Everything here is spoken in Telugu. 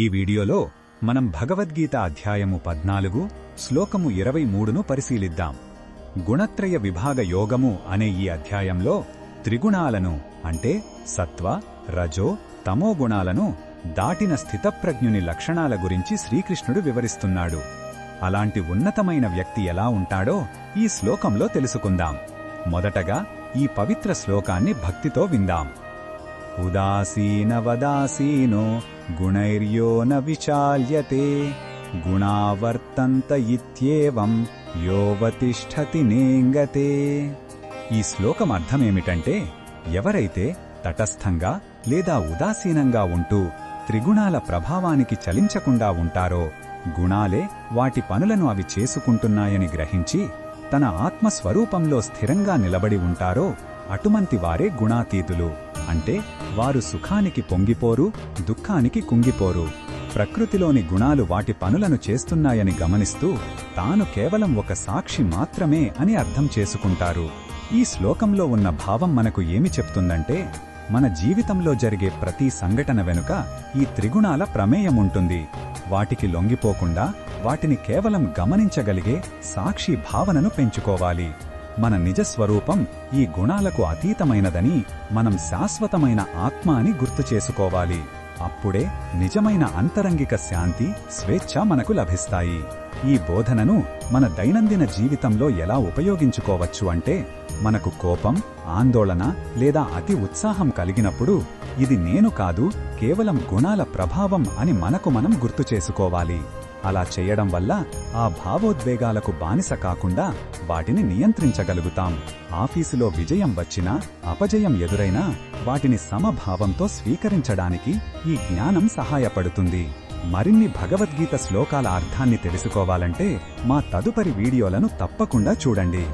ఈ వీడియోలో మనం భగవద్గీత అధ్యాయము 14 శ్లోకము 23ను పరిశీలిద్దాం. గుణత్రయ విభాగ యోగము అనే ఈ అధ్యాయంలో త్రిగుణాలను అంటే సత్వ, రజో, తమో గుణాలను దాటిన స్థితప్రజ్ఞుని లక్షణాల గురించి శ్రీకృష్ణుడు వివరిస్తున్నాడు. అలాంటి ఉన్నతమైన వ్యక్తి ఎలా ఉంటాడో ఈ శ్లోకంలో తెలుసుకుందాం. మొదటగా ఈ పవిత్ర శ్లోకాన్ని భక్తితో విందాం. ఉదాసీనవదాసీనో గుణైర్యో న విచాల్యతే గుణావర్తంత ఇత్యేవం యోవతిష్ఠతి నేంగతే. ఈ శ్లోకం అర్థమేమిటంటే, ఎవరైతే తటస్థంగా లేదా ఉదాసీనంగా ఉంటూ త్రిగుణాల ప్రభావానికి చలించకుండా ఉంటారో, గుణాలే వాటి పనులను అవి చేసుకుంటున్నాయని గ్రహించి తన ఆత్మస్వరూపంలో స్థిరంగా నిలబడి ఉంటారో అటుమంతి వారే గుణాతీతులు. అంటే వారు సుఖానికి పొంగిపోరు, దుఃఖానికి కుంగిపోరు. ప్రకృతిలోని గుణాలు వాటి పనులను చేస్తున్నాయని గమనిస్తూ తాను కేవలం ఒక సాక్షి మాత్రమే అని అర్థం చేసుకుంటారు. ఈ శ్లోకంలో ఉన్న భావం మనకు ఏమి చెప్తుందంటే, మన జీవితంలో జరిగే ప్రతి సంఘటన వెనుక ఈ త్రిగుణాల ప్రమేయముంటుంది. వాటికి లొంగిపోకుండా వాటిని కేవలం గమనించగలిగే సాక్షి భావనను పెంచుకోవాలి. మన నిజస్వరూపం ఈ గుణాలకు అతీతమైనదని, మనం శాశ్వతమైన ఆత్మ అని గుర్తు చేసుకోవాలి. అప్పుడే నిజమైన అంతరంగిక శాంతి, స్వేచ్ఛ మనకు లభిస్తాయి. ఈ బోధనను మన దైనందిన జీవితంలో ఎలా ఉపయోగించుకోవచ్చు అంటే, మనకు కోపం, ఆందోళన లేదా అతి ఉత్సాహం కలిగినప్పుడు ఇది నేను కాదు, కేవలం గుణాల ప్రభావం అని మనకు మనం గుర్తు చేసుకోవాలి. అలా చేయడం వల్ల ఆ భావోద్వేగాలకు బానిస కాకుండా వాటిని నియంత్రించగలుగుతాం. ఆఫీసులో విజయం వచ్చినా, అపజయం ఎదురైనా వాటిని సమభావంతో స్వీకరించడానికి ఈ జ్ఞానం సహాయపడుతుంది. మరిన్ని భగవద్గీత శ్లోకాల అర్థాన్ని తెలుసుకోవాలంటే మా తదుపరి వీడియోలను తప్పకుండా చూడండి.